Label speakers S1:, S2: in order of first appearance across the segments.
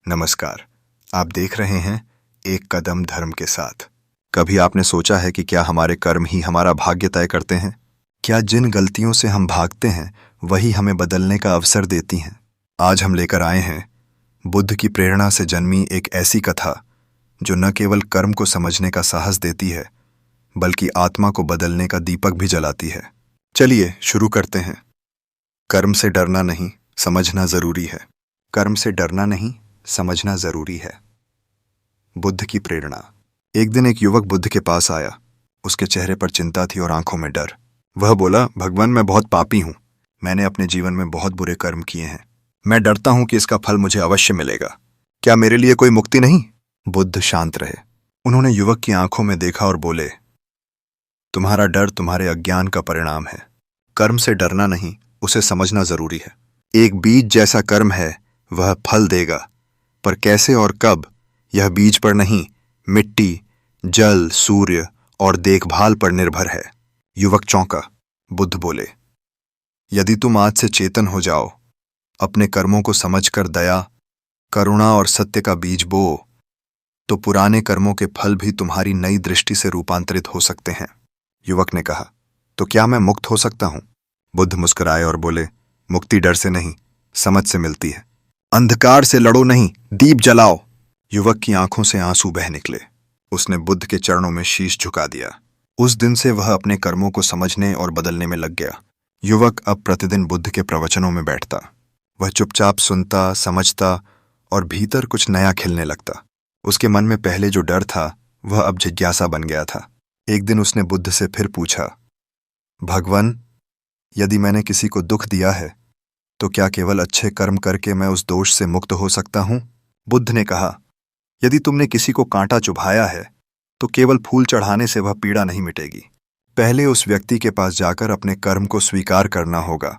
S1: नमस्कार। आप देख रहे हैं एक कदम धर्म के साथ। कभी आपने सोचा है कि क्या हमारे कर्म ही हमारा भाग्य तय करते हैं? क्या जिन गलतियों से हम भागते हैं वही हमें बदलने का अवसर देती हैं? आज हम लेकर आए हैं बुद्ध की प्रेरणा से जन्मी एक ऐसी कथा जो न केवल कर्म को समझने का साहस देती है बल्कि आत्मा को बदलने का दीपक भी जलाती है। चलिए शुरू करते हैं। कर्म से डरना नहीं, समझना जरूरी है। कर्म से डरना नहीं, समझना जरूरी है। बुद्ध की प्रेरणा। एक दिन एक युवक बुद्ध के पास आया। उसके चेहरे पर चिंता थी और आंखों में डर। वह बोला, भगवान, मैं बहुत पापी हूं। मैंने अपने जीवन में बहुत बुरे कर्म किए हैं। मैं डरता हूं कि इसका फल मुझे अवश्य मिलेगा। क्या मेरे लिए कोई मुक्ति नहीं? बुद्ध शांत रहे। उन्होंने युवक की आंखों में देखा और बोले, तुम्हारा डर तुम्हारे अज्ञान का परिणाम है। कर्म से डरना नहीं, उसे समझना जरूरी है। एक बीज जैसा कर्म है, वह फल देगा, पर कैसे और कब, यह बीज पर नहीं, मिट्टी, जल, सूर्य और देखभाल पर निर्भर है। युवक चौंका। बुद्ध बोले, यदि तुम आज से चेतन हो जाओ, अपने कर्मों को समझकर दया, करुणा और सत्य का बीज बो, तो पुराने कर्मों के फल भी तुम्हारी नई दृष्टि से रूपांतरित हो सकते हैं। युवक ने कहा, तो क्या मैं मुक्त हो सकता हूं? बुद्ध मुस्कुराए और बोले, मुक्ति डर से नहीं, समझ से मिलती है। अंधकार से लड़ो नहीं, दीप जलाओ। युवक की आंखों से आंसू बह निकले। उसने बुद्ध के चरणों में शीश झुका दिया। उस दिन से वह अपने कर्मों को समझने और बदलने में लग गया। युवक अब प्रतिदिन बुद्ध के प्रवचनों में बैठता। वह चुपचाप सुनता, समझता और भीतर कुछ नया खिलने लगता। उसके मन में पहले जो डर था वह अब जिज्ञासा बन गया था। एक दिन उसने बुद्ध से फिर पूछा, भगवान, यदि मैंने किसी को दुख दिया है तो क्या केवल अच्छे कर्म करके मैं उस दोष से मुक्त हो सकता हूं? बुद्ध ने कहा, यदि तुमने किसी को कांटा चुभाया है तो केवल फूल चढ़ाने से वह पीड़ा नहीं मिटेगी। पहले उस व्यक्ति के पास जाकर अपने कर्म को स्वीकार करना होगा,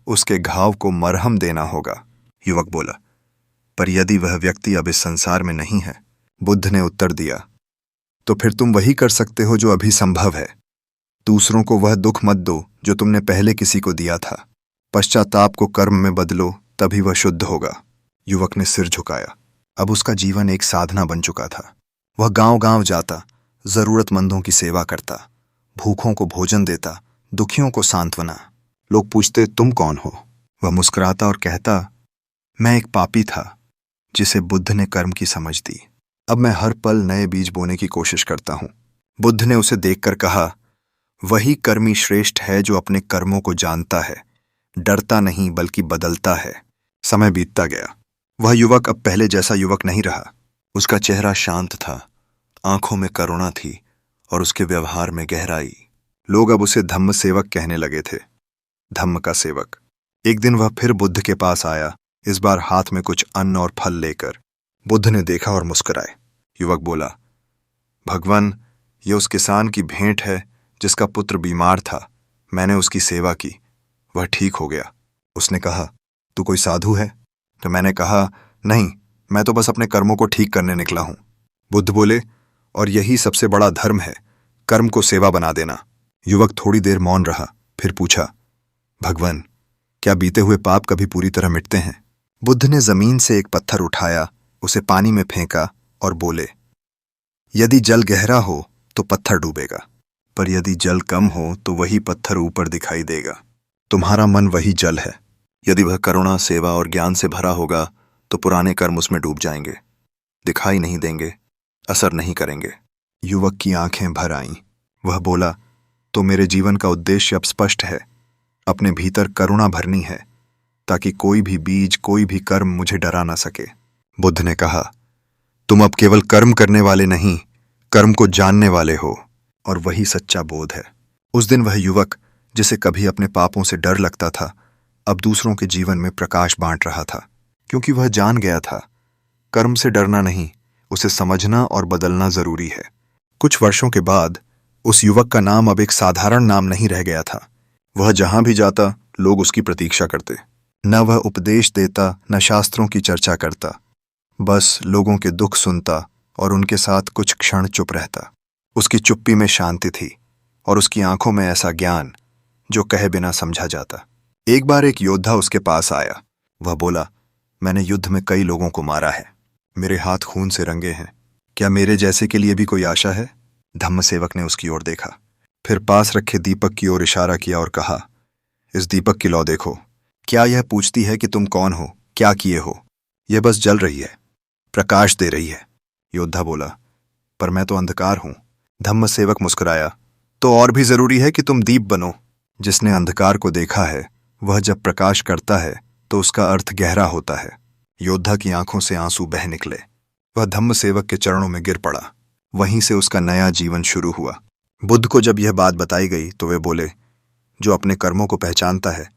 S1: उसके घाव को मरहम देना होगा। युवक बोला, पर यदि वह व्यक्ति अब इस संसार में नहीं है? बुद्ध ने उत्तर दिया, तो फिर तुम वही कर सकते हो जो अभी संभव है। दूसरों को वह दुख मत दो जो तुमने पहले किसी को दिया था। पश्चाताप को कर्म में बदलो, तभी वह शुद्ध होगा। युवक ने सिर झुकाया। अब उसका जीवन एक साधना बन चुका था। वह गांव-गांव जाता, जरूरतमंदों की सेवा करता, भूखों को भोजन देता, दुखियों को सांत्वना। लोग पूछते, तुम कौन हो? वह मुस्कुराता और कहता, मैं एक पापी था जिसे बुद्ध ने कर्म की समझ दी। अब मैं हर पल नए बीज बोने की कोशिश करता हूं। बुद्ध ने उसे देखकर कहा, वही कर्मी श्रेष्ठ है जो अपने कर्मों को जानता है, डरता नहीं बल्कि बदलता है। समय बीतता गया। वह युवक अब पहले जैसा युवक नहीं रहा। उसका चेहरा शांत था, आंखों में करुणा थी और उसके व्यवहार में गहराई। लोग अब उसे धम्म सेवक कहने लगे थे, धम्म का सेवक। एक दिन वह फिर बुद्ध के पास आया, इस बार हाथ में कुछ अन्न और फल लेकर। बुद्ध ने देखा और मुस्कुराए। युवक बोला, भगवान, यह उस किसान की भेंट है जिसका पुत्र बीमार था। मैंने उसकी सेवा की, वह ठीक हो गया। उसने कहा, तू कोई साधु है? तो मैंने कहा, नहीं, मैं तो बस अपने कर्मों को ठीक करने निकला हूं। बुद्ध बोले, और यही सबसे बड़ा धर्म है, कर्म को सेवा बना देना। युवक थोड़ी देर मौन रहा, फिर पूछा, भगवान, क्या बीते हुए पाप कभी पूरी तरह मिटते हैं? बुद्ध ने जमीन से एक पत्थर उठाया, उसे पानी में फेंका और बोले, यदि जल गहरा हो तो पत्थर डूबेगा, पर यदि जल कम हो तो वही पत्थर ऊपर दिखाई देगा। तुम्हारा मन वही जल है। यदि वह करुणा, सेवा और ज्ञान से भरा होगा तो पुराने कर्म उसमें डूब जाएंगे, दिखाई नहीं देंगे, असर नहीं करेंगे। युवक की आंखें भर आईं। वह बोला, तो मेरे जीवन का उद्देश्य अब स्पष्ट है, अपने भीतर करुणा भरनी है ताकि कोई भी बीज, कोई भी कर्म मुझे डरा ना सके। बुद्ध ने कहा, तुम अब केवल कर्म करने वाले नहीं, कर्म को जानने वाले हो, और वही सच्चा बोध है। उस दिन वह युवक जिसे कभी अपने पापों से डर लगता था, अब दूसरों के जीवन में प्रकाश बांट रहा था, क्योंकि वह जान गया था, कर्म से डरना नहीं, उसे समझना और बदलना जरूरी है। कुछ वर्षों के बाद उस युवक का नाम अब एक साधारण नाम नहीं रह गया था। वह जहां भी जाता, लोग उसकी प्रतीक्षा करते। न वह उपदेश देता, न शास्त्रों की चर्चा करता, बस लोगों के दुख सुनता और उनके साथ कुछ क्षण चुप रहता। उसकी चुप्पी में शांति थी और उसकी आंखों में ऐसा ज्ञान जो कहे बिना समझा जाता। एक बार एक योद्धा उसके पास आया। वह बोला, मैंने युद्ध में कई लोगों को मारा है, मेरे हाथ खून से रंगे हैं। क्या मेरे जैसे के लिए भी कोई आशा है? धम्म सेवक ने उसकी ओर देखा, फिर पास रखे दीपक की ओर इशारा किया और कहा, इस दीपक की लौ देखो। क्या यह पूछती है कि तुम कौन हो, क्या किए हो? यह बस जल रही है, प्रकाश दे रही है। योद्धा बोला, पर मैं तो अंधकार हूं। धम्म सेवक मुस्कुराया, तो और भी जरूरी है कि तुम दीप बनो। जिसने अंधकार को देखा है वह जब प्रकाश करता है तो उसका अर्थ गहरा होता है। योद्धा की आंखों से आंसू बह निकले। वह धम्म सेवक के चरणों में गिर पड़ा। वहीं से उसका नया जीवन शुरू हुआ। बुद्ध को जब यह बात बताई गई तो वे बोले, जो अपने कर्मों को पहचानता है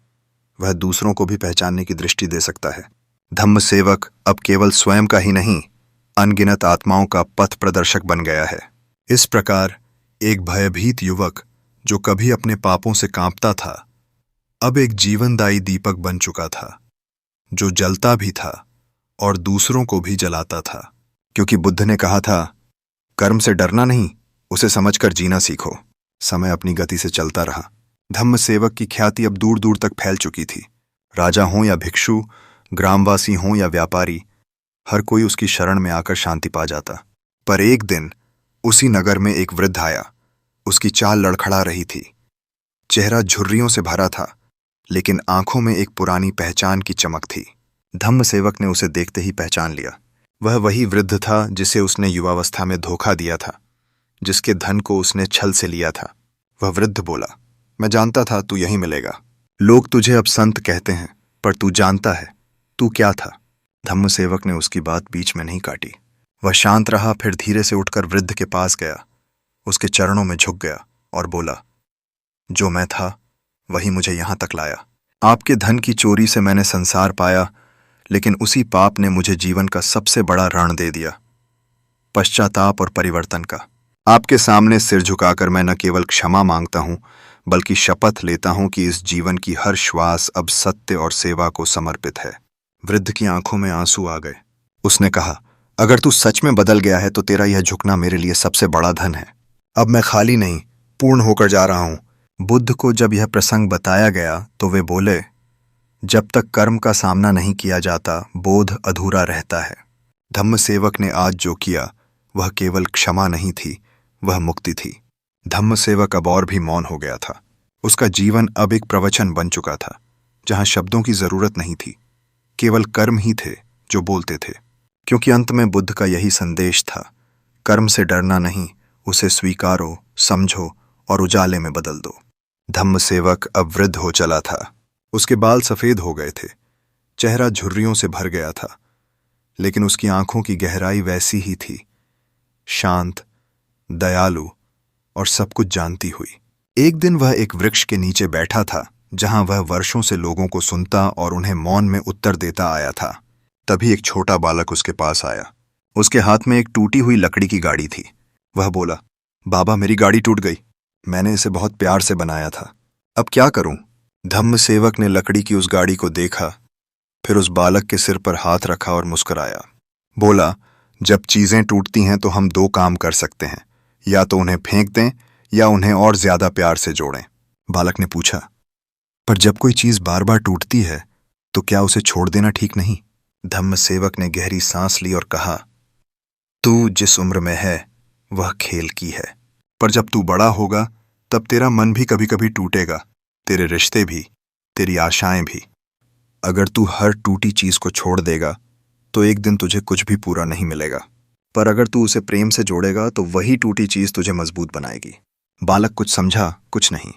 S1: वह दूसरों को भी पहचानने की दृष्टि दे सकता है। धम्म सेवक अब केवल स्वयं का ही नहीं, अनगिनत आत्माओं का पथ प्रदर्शक बन गया है। इस प्रकार एक भयभीत युवक जो कभी अपने पापों से कांपता था, अब एक जीवनदायी दीपक बन चुका था, जो जलता भी था और दूसरों को भी जलाता था। क्योंकि बुद्ध ने कहा था, कर्म से डरना नहीं, उसे समझकर जीना सीखो। समय अपनी गति से चलता रहा। धम्म सेवक की ख्याति अब दूर दूर तक फैल चुकी थी। राजा हों या भिक्षु, ग्रामवासी हों या व्यापारी, हर कोई उसकी शरण में आकर शांति पा जाता। पर एक दिन उसी नगर में एक वृद्ध आया। उसकी चाल लड़खड़ा रही थी, चेहरा झुर्रियों से भरा था, लेकिन आंखों में एक पुरानी पहचान की चमक थी। धम्म सेवक ने उसे देखते ही पहचान लिया। वह वही वृद्ध था जिसे उसने युवावस्था में धोखा दिया था, जिसके धन को उसने छल से लिया था। वह वृद्ध बोला, मैं जानता था तू यहीं मिलेगा। लोग तुझे अब संत कहते हैं, पर तू जानता है तू क्या था? धम्म सेवक ने उसकी बात बीच में नहीं काटी। वह शांत रहा, फिर धीरे से उठकर वृद्ध के पास गया, उसके चरणों में झुक गया और बोला, जो मैं था वही मुझे यहां तक लाया। आपके धन की चोरी से मैंने संसार पाया, लेकिन उसी पाप ने मुझे जीवन का सबसे बड़ा ऋण दे दिया, पश्चाताप और परिवर्तन का। आपके सामने सिर झुकाकर मैं न केवल क्षमा मांगता हूं, बल्कि शपथ लेता हूं कि इस जीवन की हर श्वास अब सत्य और सेवा को समर्पित है। वृद्ध की आंखों में आंसू आ गए। उसने कहा, अगर तू सच में बदल गया है तो तेरा यह झुकना मेरे लिए सबसे बड़ा धन है। अब मैं खाली नहीं, पूर्ण होकर जा रहा हूं। बुद्ध को जब यह प्रसंग बताया गया तो वे बोले, जब तक कर्म का सामना नहीं किया जाता, बोध अधूरा रहता है। धम्म सेवक ने आज जो किया वह केवल क्षमा नहीं थी, वह मुक्ति थी। धम्म सेवक अब और भी मौन हो गया था। उसका जीवन अब एक प्रवचन बन चुका था, जहां शब्दों की जरूरत नहीं थी, केवल कर्म ही थे जो बोलते थे। क्योंकि अंत में बुद्ध का यही संदेश था, कर्म से डरना नहीं, उसे स्वीकारो, समझो और उजाले में बदल दो। धम्म सेवक अब वृद्ध हो चला था। उसके बाल सफेद हो गए थे, चेहरा झुर्रियों से भर गया था, लेकिन उसकी आंखों की गहराई वैसी ही थी, शांत, दयालु और सब कुछ जानती हुई। एक दिन वह एक वृक्ष के नीचे बैठा था, जहां वह वर्षों से लोगों को सुनता और उन्हें मौन में उत्तर देता आया था। तभी एक छोटा बालक उसके पास आया। उसके हाथ में एक टूटी हुई लकड़ी की गाड़ी थी। वह बोला, बाबा, मेरी गाड़ी टूट गई। मैंने इसे बहुत प्यार से बनाया था, अब क्या करूं? धम्म सेवक ने लकड़ी की उस गाड़ी को देखा, फिर उस बालक के सिर पर हाथ रखा और मुस्कुराया। बोला, जब चीजें टूटती हैं तो हम दो काम कर सकते हैं, या तो उन्हें फेंक दें या उन्हें और ज्यादा प्यार से जोड़ें। बालक ने पूछा, पर जब कोई चीज बार बार टूटती है तो क्या उसे छोड़ देना ठीक नहीं? धम्म सेवक ने गहरी सांस ली और कहा, तू जिस उम्र में है वह खेल की है, पर जब तू बड़ा होगा तब तेरा मन भी कभी कभी टूटेगा, तेरे रिश्ते भी, तेरी आशाएं भी। अगर तू हर टूटी चीज को छोड़ देगा तो एक दिन तुझे कुछ भी पूरा नहीं मिलेगा, पर अगर तू उसे प्रेम से जोड़ेगा तो वही टूटी चीज तुझे मजबूत बनाएगी। बालक कुछ समझा, कुछ नहीं,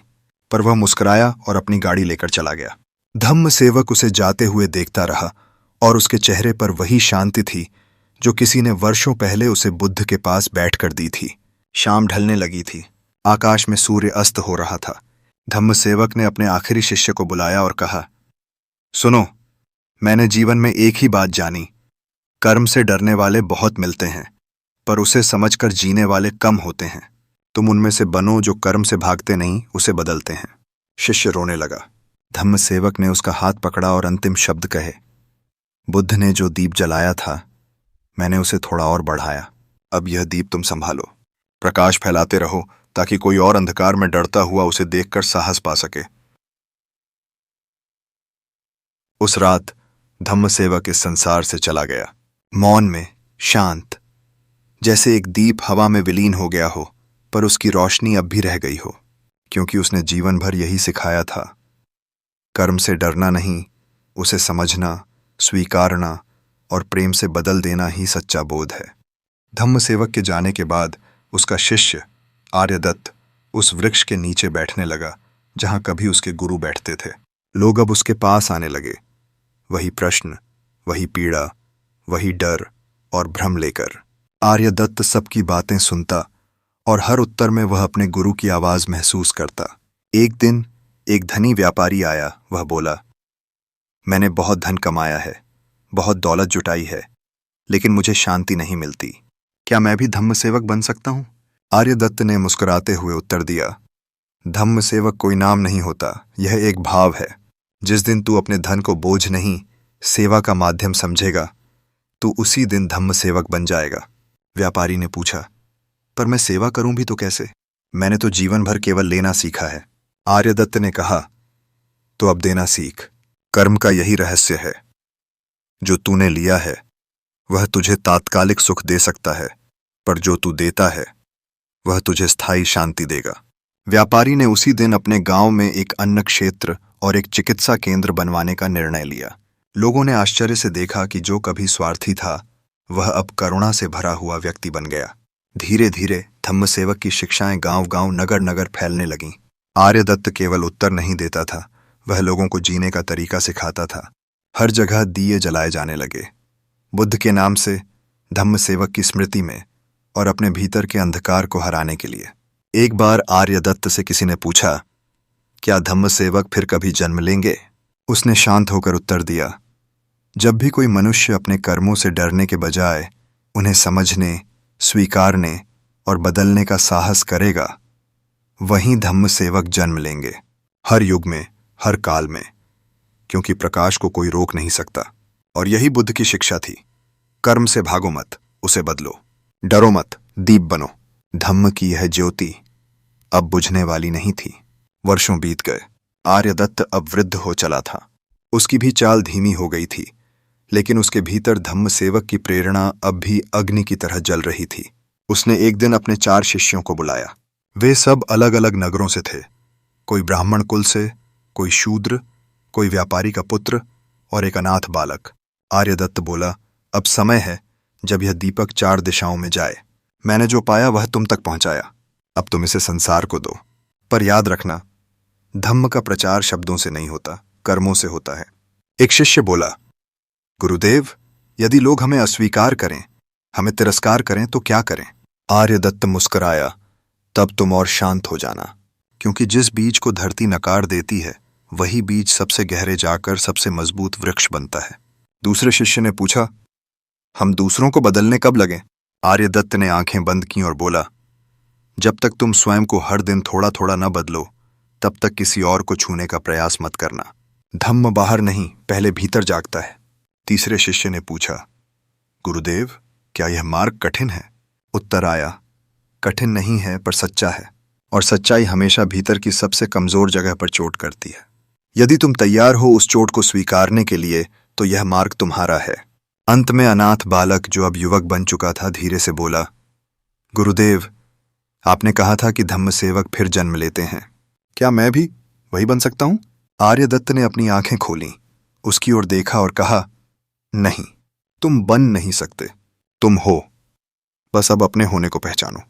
S1: पर वह मुस्कुराया और अपनी गाड़ी लेकर चला गया। धम्म सेवक उसे जाते हुए देखता रहा और उसके चेहरे पर वही शांति थी जो किसी ने वर्षों पहले उसे बुद्ध के पास बैठकर दी थी। शाम ढलने लगी थी, आकाश में सूर्य अस्त हो रहा था। धम्म सेवक ने अपने आखिरी शिष्य को बुलाया और कहा, सुनो, मैंने जीवन में एक ही बात जानी, कर्म से डरने वाले बहुत मिलते हैं, पर उसे समझकर जीने वाले कम होते हैं। तुम उनमें से बनो जो कर्म से भागते नहीं, उसे बदलते हैं। शिष्य रोने लगा। धम्म सेवक ने उसका हाथ पकड़ा और अंतिम शब्द कहे, बुद्ध ने जो दीप जलाया था मैंने उसे थोड़ा और बढ़ाया। अब यह दीप तुम संभालो, प्रकाश फैलाते रहो ताकि कोई और अंधकार में डरता हुआ उसे देखकर साहस पा सके। उस रात धम्म सेवक इस संसार से चला गया, मौन में, शांत, जैसे एक दीप हवा में विलीन हो गया हो, पर उसकी रोशनी अब भी रह गई हो, क्योंकि उसने जीवन भर यही सिखाया था। कर्म से डरना नहीं, उसे समझना, स्वीकारना और प्रेम से बदल देना ही सच्चा बोध है। धम्म सेवक के जाने के बाद उसका शिष्य आर्यदत्त उस वृक्ष के नीचे बैठने लगा जहां कभी उसके गुरु बैठते थे। लोग अब उसके पास आने लगे, वही प्रश्न, वही पीड़ा, वही डर और भ्रम लेकर। आर्यदत्त सबकी बातें सुनता और हर उत्तर में वह अपने गुरु की आवाज महसूस करता। एक दिन एक धनी व्यापारी आया। वह बोला, मैंने बहुत धन कमाया है, बहुत दौलत जुटाई है, लेकिन मुझे शांति नहीं मिलती। क्या मैं भी धम्म सेवक बन सकता हूं? आर्यदत्त ने मुस्कुराते हुए उत्तर दिया, धम्म सेवक कोई नाम नहीं होता, यह एक भाव है। जिस दिन तू अपने धन को बोझ नहीं, सेवा का माध्यम समझेगा, तू उसी दिन धम्म सेवक बन जाएगा। व्यापारी ने पूछा, पर मैं सेवा करूं भी तो कैसे? मैंने तो जीवन भर केवल लेना सीखा है। आर्यदत्त ने कहा, तो अब देना सीख। कर्म का यही रहस्य है। जो तूने लिया है वह तुझे तात्कालिक सुख दे सकता है, पर जो तू देता है वह तुझे स्थायी शांति देगा। व्यापारी ने उसी दिन अपने गांव में एक अन्न क्षेत्र और एक चिकित्सा केंद्र बनवाने का निर्णय लिया। लोगों ने आश्चर्य से देखा कि जो कभी स्वार्थी था वह अब करुणा से भरा हुआ व्यक्ति बन गया। धीरे धीरे धम्म सेवक की शिक्षाएं गांव-गांव, नगर-नगर फैलने लगीं। आर्यदत्त केवल उत्तर नहीं देता था, वह लोगों को जीने का तरीका सिखाता था। हर जगह दिए जलाए जाने लगे, बुद्ध के नाम से, धम्म सेवक की स्मृति में और अपने भीतर के अंधकार को हराने के लिए। एक बार आर्यदत्त से किसी ने पूछा, क्या धम्म सेवक फिर कभी जन्म लेंगे? उसने शांत होकर उत्तर दिया, जब भी कोई मनुष्य अपने कर्मों से डरने के बजाय उन्हें समझने, स्वीकारने और बदलने का साहस करेगा, वहीं धम्म सेवक जन्म लेंगे। हर युग में, हर काल में, क्योंकि प्रकाश को कोई रोक नहीं सकता। और यही बुद्ध की शिक्षा थी। कर्म से भागो मत, उसे बदलो। डरो मत, दीप बनो। धम्म की यह ज्योति अब बुझने वाली नहीं थी। वर्षों बीत गए। आर्यदत्त अब वृद्ध हो चला था। उसकी भी चाल धीमी हो गई थी, लेकिन उसके भीतर धम्म सेवक की प्रेरणा अब भी अग्नि की तरह जल रही थी। उसने एक दिन अपने 4 शिष्यों को बुलाया। वे सब अलग अलग नगरों से थे, कोई ब्राह्मण कुल से, कोई शूद्र, कोई व्यापारी का पुत्र और एक अनाथ बालक। आर्यदत्त बोला, अब समय है जब यह दीपक 4 दिशाओं में जाए। मैंने जो पाया वह तुम तक पहुंचाया, अब तुम इसे संसार को दो। पर याद रखना, धम्म का प्रचार शब्दों से नहीं होता, कर्मों से होता है। एक शिष्य बोला, गुरुदेव, यदि लोग हमें अस्वीकार करें, हमें तिरस्कार करें तो क्या करें? आर्यदत्त मुस्कुराया, तब तुम और शांत हो जाना, क्योंकि जिस बीज को धरती नकार देती है वही बीज सबसे गहरे जाकर सबसे मजबूत वृक्ष बनता है। दूसरे शिष्य ने पूछा, हम दूसरों को बदलने कब लगें? आर्यदत्त ने आंखें बंद की और बोला, जब तक तुम स्वयं को हर दिन थोड़ा थोड़ा न बदलो, तब तक किसी और को छूने का प्रयास मत करना। धम्म बाहर नहीं, पहले भीतर जागता है। तीसरे शिष्य ने पूछा, गुरुदेव, क्या यह मार्ग कठिन है? उत्तर आया, कठिन नहीं है पर सच्चा है, और सच्चाई हमेशा भीतर की सबसे कमजोर जगह पर चोट करती है। यदि तुम तैयार हो उस चोट को स्वीकारने के लिए, तो यह मार्ग तुम्हारा है। अंत में अनाथ बालक, जो अब युवक बन चुका था, धीरे से बोला, गुरुदेव, आपने कहा था कि धम्म सेवक फिर जन्म लेते हैं, क्या मैं भी वही बन सकता हूं? आर्यदत्त ने अपनी आंखें खोलीं, उसकी ओर देखा और कहा, नहीं, तुम बन नहीं सकते, तुम हो। बस अब अपने होने को पहचानो।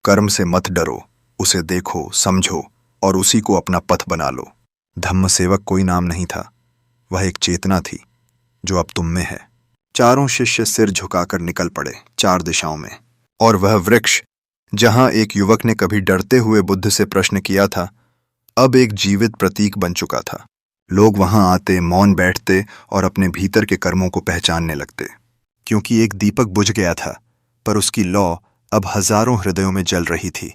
S1: कर्म से मत डरो, उसे देखो, समझो और उसी को अपना पथ बना लो। धम्म सेवक कोई नाम नहीं था, वह एक चेतना थी जो अब तुम में है। 4 शिष्य सिर झुकाकर निकल पड़े 4 दिशाओं में, और वह वृक्ष जहां एक युवक ने कभी डरते हुए बुद्ध से प्रश्न किया था, अब एक जीवित प्रतीक बन चुका था। लोग वहां आते, मौन बैठते और अपने भीतर के कर्मों को पहचानने लगते, क्योंकि एक दीपक बुझ गया था, पर उसकी लौ अब हजारों हृदयों में जल रही थी।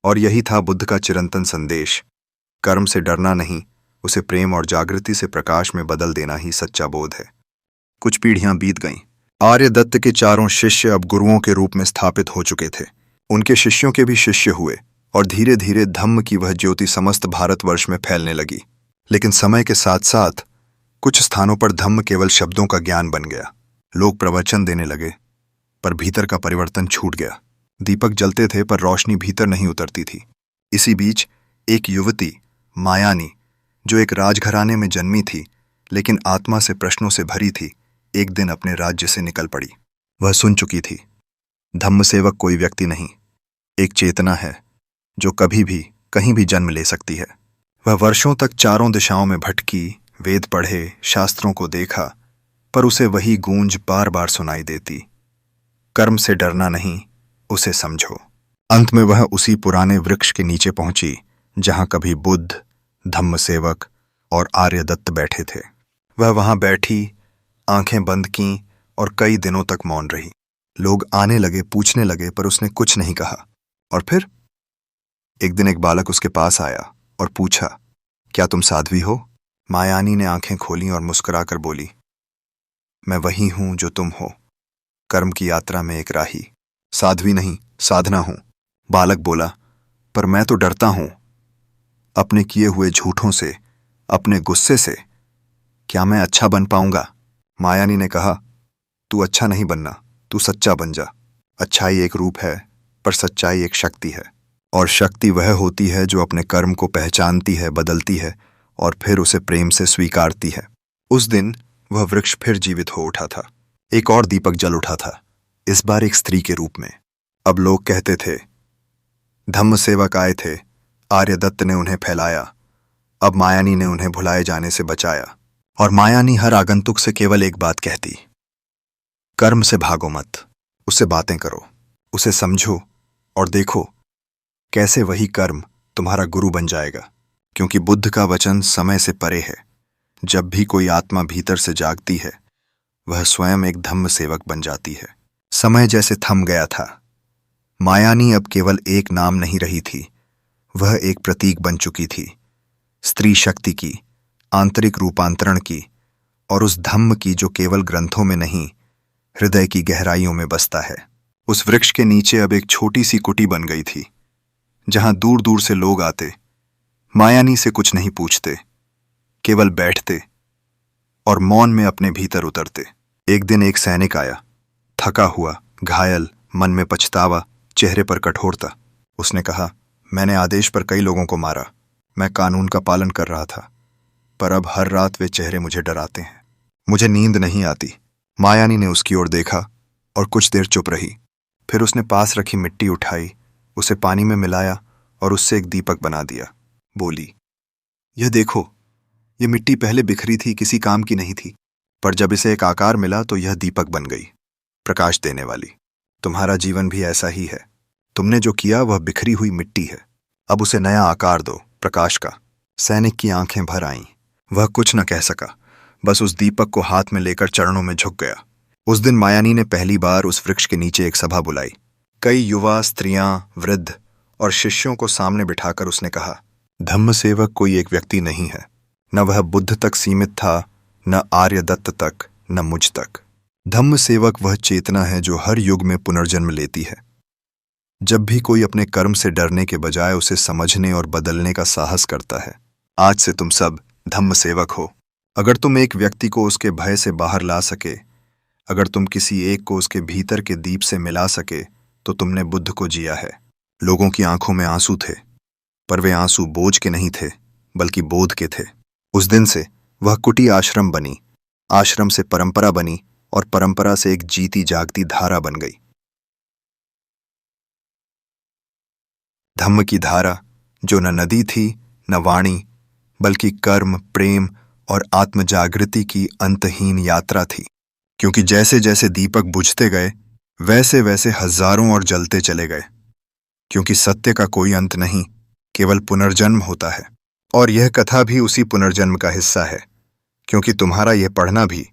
S1: और यही था बुद्ध का चिरंतन संदेश। कर्म से डरना नहीं, उसे प्रेम और जागृति से प्रकाश में बदल देना ही सच्चा बोध है। कुछ पीढ़ियां बीत गईं। आर्यदत्त के 4 शिष्य अब गुरुओं के रूप में स्थापित हो चुके थे। उनके शिष्यों के भी शिष्य हुए और धीरे धीरे धम्म की वह ज्योति समस्त भारतवर्ष में फैलने लगी। लेकिन समय के साथ साथ कुछ स्थानों पर धम्म केवल शब्दों का ज्ञान बन गया। लोग प्रवचन देने लगे, पर भीतर का परिवर्तन छूट गया। दीपक जलते थे पर रोशनी भीतर नहीं उतरती थी। इसी बीच एक युवती, मायानी, जो एक राजघराने में जन्मी थी लेकिन आत्मा से प्रश्नों से भरी थी, एक दिन अपने राज्य से निकल पड़ी। वह सुन चुकी थी, धम्म सेवक कोई व्यक्ति नहीं, एक चेतना है जो कभी भी कहीं भी जन्म ले सकती है। वह वर्षों तक चारों दिशाओं में भटकी, वेद पढ़े, शास्त्रों को देखा, पर उसे वही गूंज बार बार सुनाई देती, कर्म से डरना नहीं, उसे समझो। अंत में वह उसी पुराने वृक्ष के नीचे पहुंची जहां कभी बुद्ध, धम्म सेवक और आर्यदत्त बैठे थे। वह वहां बैठी, आंखें बंद कीं और कई दिनों तक मौन रही। लोग आने लगे, पूछने लगे, पर उसने कुछ नहीं कहा। और फिर एक दिन एक बालक उसके पास आया और पूछा, क्या तुम साध्वी हो? मायानी ने आंखें खोलीं और मुस्कुराकर बोली, मैं वही हूं जो तुम हो, कर्म की यात्रा में एक राही। साध्वी नहीं, साधना हूं। बालक बोला, पर मैं तो डरता हूं, अपने किए हुए झूठों से, अपने गुस्से से। क्या मैं अच्छा बन पाऊंगा? मायानी ने कहा, तू अच्छा नहीं बनना, तू सच्चा बन जा। अच्छाई एक रूप है, पर सच्चाई एक शक्ति है, और शक्ति वह होती है जो अपने कर्म को पहचानती है, बदलती है और फिर उसे प्रेम से स्वीकारती है। उस दिन वह वृक्ष फिर जीवित हो उठा था। एक और दीपक जल उठा था, इस बार एक स्त्री के रूप में। अब लोग कहते थे, धम्म सेवक आए थे, आर्यदत्त ने उन्हें फैलाया, अब मायानी ने उन्हें भुलाए जाने से बचाया। और मायानी हर आगंतुक से केवल एक बात कहती, कर्म से भागो मत, उससे बातें करो, उसे समझो और देखो कैसे वही कर्म तुम्हारा गुरु बन जाएगा। क्योंकि बुद्ध का वचन समय से परे है। जब भी कोई आत्मा भीतर से जागती है, वह स्वयं एक धम्म सेवक बन जाती है। समय जैसे थम गया था। मायानी अब केवल एक नाम नहीं रही थी, वह एक प्रतीक बन चुकी थी, स्त्री शक्ति की, आंतरिक रूपांतरण की, और उस धम्म की जो केवल ग्रंथों में नहीं, हृदय की गहराइयों में बसता है। उस वृक्ष के नीचे अब एक छोटी सी कुटी बन गई थी, जहां दूर दूर से लोग आते, मायानी से कुछ नहीं पूछते, केवल बैठते और मौन में अपने भीतर उतरते। एक दिन एक सैनिक आया, थका हुआ, घायल, मन में पछतावा, चेहरे पर कठोरता। उसने कहा, मैंने आदेश पर कई लोगों को मारा, मैं कानून का पालन कर रहा था, पर अब हर रात वे चेहरे मुझे डराते हैं, मुझे नींद नहीं आती। मायानी ने उसकी ओर देखा और कुछ देर चुप रही। फिर उसने पास रखी मिट्टी उठाई, उसे पानी में मिलाया और उससे एक दीपक बना दिया। बोली, यह देखो, यह मिट्टी पहले बिखरी थी, किसी काम की नहीं थी, पर जब इसे एक आकार मिला तो यह दीपक बन गई, प्रकाश देने वाली। तुम्हारा जीवन भी ऐसा ही है। तुमने जो किया वह बिखरी हुई मिट्टी है, अब उसे नया आकार दो, प्रकाश का। सैनिक की आंखें भर आईं। वह कुछ न कह सका, बस उस दीपक को हाथ में लेकर चरणों में झुक गया। उस दिन मायानी ने पहली बार उस वृक्ष के नीचे एक सभा बुलाई। कई युवा, स्त्रियां, वृद्ध और शिष्यों को सामने बिठाकर उसने कहा, धम्म सेवक कोई एक व्यक्ति नहीं है, न वह बुद्ध तक सीमित था, न आर्यदत्त तक, न मुझ तक। धम्म सेवक वह चेतना है जो हर युग में पुनर्जन्म लेती है। जब भी कोई अपने कर्म से डरने के बजाय उसे समझने और बदलने का साहस करता है। आज से तुम सब धम्म सेवक हो। अगर तुम एक व्यक्ति को उसके भय से बाहर ला सके, अगर तुम किसी एक को उसके भीतर के दीप से मिला सके, तो तुमने बुद्ध को जिया है। लोगों की आंखों में आंसू थे, पर वे आंसू बोझ के नहीं थे, बल्कि बोध के थे। उस दिन से वह कुटी आश्रम बनी, आश्रम से परंपरा बनी और परंपरा से एक जीती जागती धारा बन गई। धम्म की धारा जो न नदी थी, न वाणी, बल्कि कर्म, प्रेम और आत्मजागृति की अंतहीन यात्रा थी। क्योंकि जैसे जैसे दीपक बुझते गए, वैसे वैसे हजारों और जलते चले गए। क्योंकि सत्य का कोई अंत नहीं, केवल पुनर्जन्म होता है। और यह कथा भी उसी पुनर्जन्म का हिस्सा है। क्योंकि तुम्हारा यह पढ़ना भी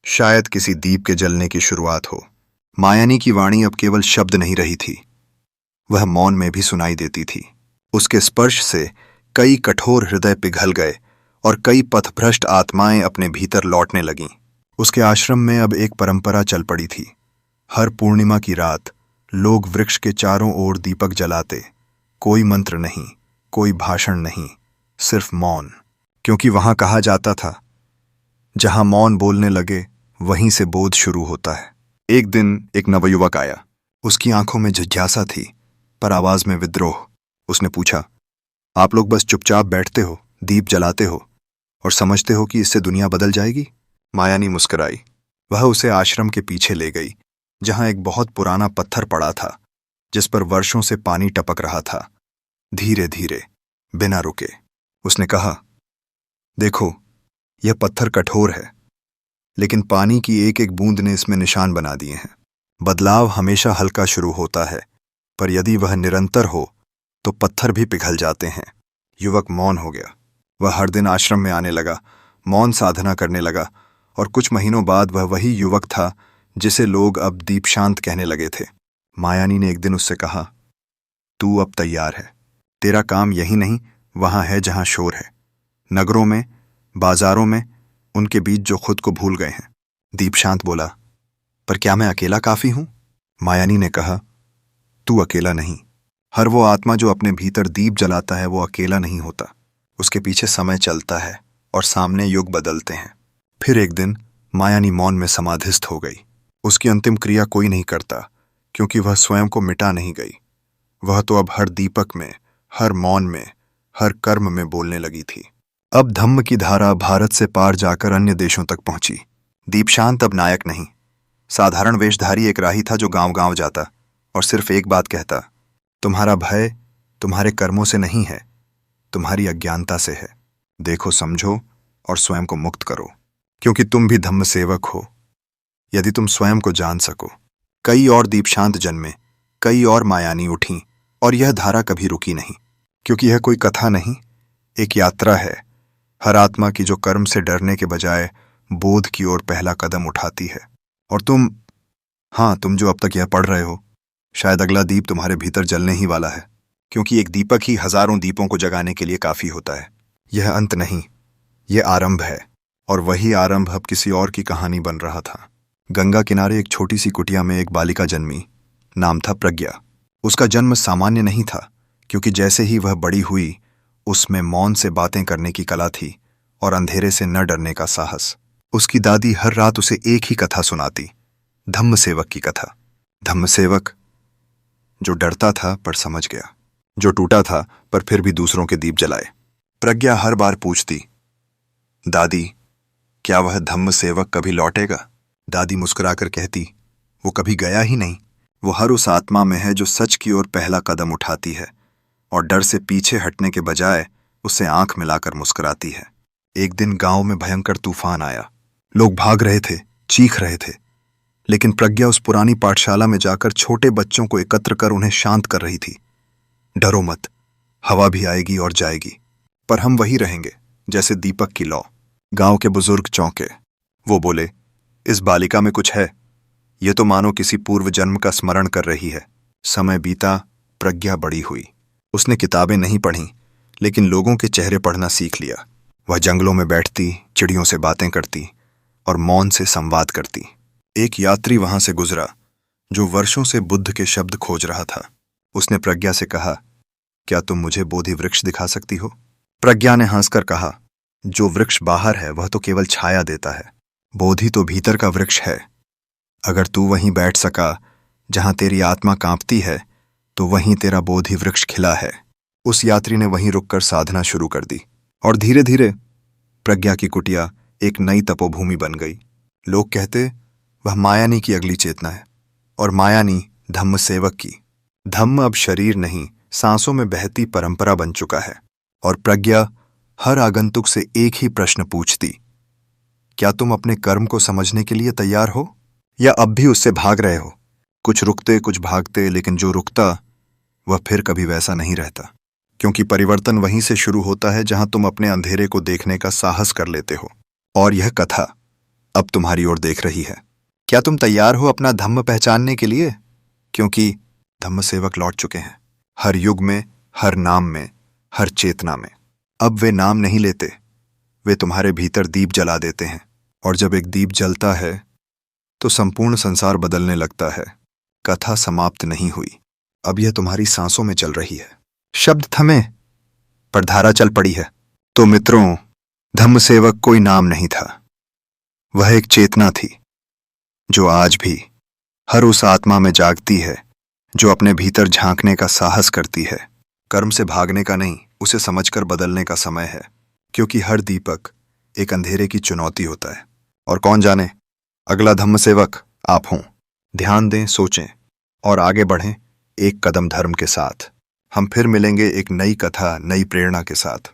S1: शायद किसी दीप के जलने की शुरुआत हो। मायानी की वाणी अब केवल शब्द नहीं रही थी, वह मौन में भी सुनाई देती थी। उसके स्पर्श से कई कठोर हृदय पिघल गए और कई पथभ्रष्ट आत्माएं अपने भीतर लौटने लगीं। उसके आश्रम में अब एक परंपरा चल पड़ी थी। हर पूर्णिमा की रात लोग वृक्ष के चारों ओर दीपक जलाते। कोई मंत्र नहीं, कोई भाषण नहीं, सिर्फ मौन। क्योंकि वहां कहा जाता था, जहां मौन बोलने लगे वहीं से बोध शुरू होता है। एक दिन एक नवयुवक आया। उसकी आंखों में जिज्ञासा थी, पर आवाज में विद्रोह। उसने पूछा, आप लोग बस चुपचाप बैठते हो, दीप जलाते हो और समझते हो कि इससे दुनिया बदल जाएगी? मायानी मुस्कुराई। वह उसे आश्रम के पीछे ले गई, जहां एक बहुत पुराना पत्थर पड़ा था, जिस पर वर्षों से पानी टपक रहा था, धीरे धीरे, बिना रुके। उसने कहा, देखो, यह पत्थर कठोर है, लेकिन पानी की एक एक बूंद ने इसमें निशान बना दिए हैं। बदलाव हमेशा हल्का शुरू होता है, पर यदि वह निरंतर हो तो पत्थर भी पिघल जाते हैं। युवक मौन हो गया। वह हर दिन आश्रम में आने लगा, मौन साधना करने लगा, और कुछ महीनों बाद वह वही युवक था जिसे लोग अब दीपशांत कहने लगे थे। मायानी ने एक दिन उससे कहा, तू अब तैयार है। तेरा काम यही नहीं, वहां है जहां शोर है, नगरों में, बाजारों में, उनके बीच जो खुद को भूल गए हैं। दीपशांत बोला, पर क्या मैं अकेला काफी हूं? मायानी ने कहा, तू अकेला नहीं। हर वो आत्मा जो अपने भीतर दीप जलाता है वो अकेला नहीं होता। उसके पीछे समय चलता है और सामने युग बदलते हैं। फिर एक दिन मायानी मौन में समाधिस्थ हो गई। उसकी अंतिम क्रिया कोई नहीं करता, क्योंकि वह स्वयं को मिटा नहीं गई। वह तो अब हर दीपक में, हर मौन में, हर कर्म में बोलने लगी थी। अब धम्म की धारा भारत से पार जाकर अन्य देशों तक पहुंची। दीपशांत अब नायक नहीं, साधारण वेशधारी एक राही था जो गांव-गांव जाता और सिर्फ एक बात कहता, तुम्हारा भय तुम्हारे कर्मों से नहीं है, तुम्हारी अज्ञानता से है। देखो, समझो और स्वयं को मुक्त करो, क्योंकि तुम भी धम्म सेवक हो, यदि तुम स्वयं को जान सको। कई और दीपशांत जन्मे, कई और मायानी उठी, और यह धारा कभी रुकी नहीं, क्योंकि यह कोई कथा नहीं, एक यात्रा है, हर आत्मा की जो कर्म से डरने के बजाय बोध की ओर पहला कदम उठाती है। और तुम जो अब तक यह पढ़ रहे हो, शायद अगला दीप तुम्हारे भीतर जलने ही वाला है, क्योंकि एक दीपक ही हजारों दीपों को जगाने के लिए काफी होता है। यह अंत नहीं, यह आरंभ है, और वही आरंभ अब किसी और की कहानी बन रहा था। गंगा किनारे एक छोटी सी कुटिया में एक बालिका जन्मी। नाम था प्रज्ञा। उसका जन्म सामान्य नहीं था, क्योंकि जैसे ही वह बड़ी हुई, उसमें मौन से बातें करने की कला थी और अंधेरे से न डरने का साहस। उसकी दादी हर रात उसे एक ही कथा सुनाती, धम्म सेवक की कथा। धम्म सेवक जो डरता था पर समझ गया, जो टूटा था पर फिर भी दूसरों के दीप जलाए। प्रज्ञा हर बार पूछती, दादी, क्या वह धम्म सेवक कभी लौटेगा? दादी मुस्कुराकर कहती, वो कभी गया ही नहीं। वो हर उस आत्मा में है जो सच की ओर पहला कदम उठाती है और डर से पीछे हटने के बजाय उससे आंख मिलाकर मुस्कुराती है। एक दिन गांव में भयंकर तूफान आया। लोग भाग रहे थे, चीख रहे थे, लेकिन प्रज्ञा उस पुरानी पाठशाला में जाकर छोटे बच्चों को एकत्र कर उन्हें शांत कर रही थी। डरो मत, हवा भी आएगी और जाएगी, पर हम वही रहेंगे, जैसे दीपक की लौ। गांव के बुजुर्ग चौंके। वो बोले, इस बालिका में कुछ है, ये तो मानो किसी पूर्व जन्म का स्मरण कर रही है। समय बीता, प्रज्ञा बड़ी हुई। उसने किताबें नहीं पढ़ी, लेकिन लोगों के चेहरे पढ़ना सीख लिया। वह जंगलों में बैठती, चिड़ियों से बातें करती और मौन से संवाद करती। एक यात्री वहां से गुजरा जो वर्षों से बुद्ध के शब्द खोज रहा था। उसने प्रज्ञा से कहा, क्या तुम मुझे बोधि वृक्ष दिखा सकती हो? प्रज्ञा ने हंसकर कहा, जो वृक्ष बाहर है वह तो केवल छाया देता है, बोधि तो भीतर का वृक्ष है। अगर तू वहीं बैठ सका जहां तेरी आत्मा कांपती है, तो वहीं तेरा बोधि वृक्ष खिला है। उस यात्री ने वहीं रुककर साधना शुरू कर दी, और धीरे धीरे प्रज्ञा की कुटिया एक नई तपोभूमि बन गई। लोग कहते, वह मायानी की अगली चेतना है, और मायानी धम्म सेवक की। धम्म अब शरीर नहीं, सांसों में बहती परंपरा बन चुका है, और प्रज्ञा हर आगंतुक से एक ही प्रश्न पूछती, क्या तुम अपने कर्म को समझने के लिए तैयार हो, या अब भी उससे भाग रहे हो? कुछ रुकते, कुछ भागते, लेकिन जो रुकता वह फिर कभी वैसा नहीं रहता, क्योंकि परिवर्तन वहीं से शुरू होता है जहां तुम अपने अंधेरे को देखने का साहस कर लेते हो। और यह कथा अब तुम्हारी ओर देख रही है। क्या तुम तैयार हो अपना धम्म पहचानने के लिए? क्योंकि धम्म सेवक लौट चुके हैं, हर युग में, हर नाम में, हर चेतना में। अब वे नाम नहीं लेते, वे तुम्हारे भीतर दीप जला देते हैं, और जब एक दीप जलता है तो संपूर्ण संसार बदलने लगता है। कथा समाप्त नहीं हुई, अब यह तुम्हारी सांसों में चल रही है। शब्द थमे, पर धारा चल पड़ी है। तो मित्रों, धम्मसेवक कोई नाम नहीं था। वह एक चेतना थी जो आज भी हर उस आत्मा में जागती है जो अपने भीतर झांकने का साहस करती है। कर्म से भागने का नहीं, उसे समझकर बदलने का समय है, क्योंकि हर दीपक एक अंधेरे की चुनौती होता है। और कौन जाने अगला धम्मसेवक आप हों। ध्यान दें, सोचें और आगे बढ़ें एक कदम धर्म के साथ। हम फिर मिलेंगे एक नई कथा, नई प्रेरणा के साथ।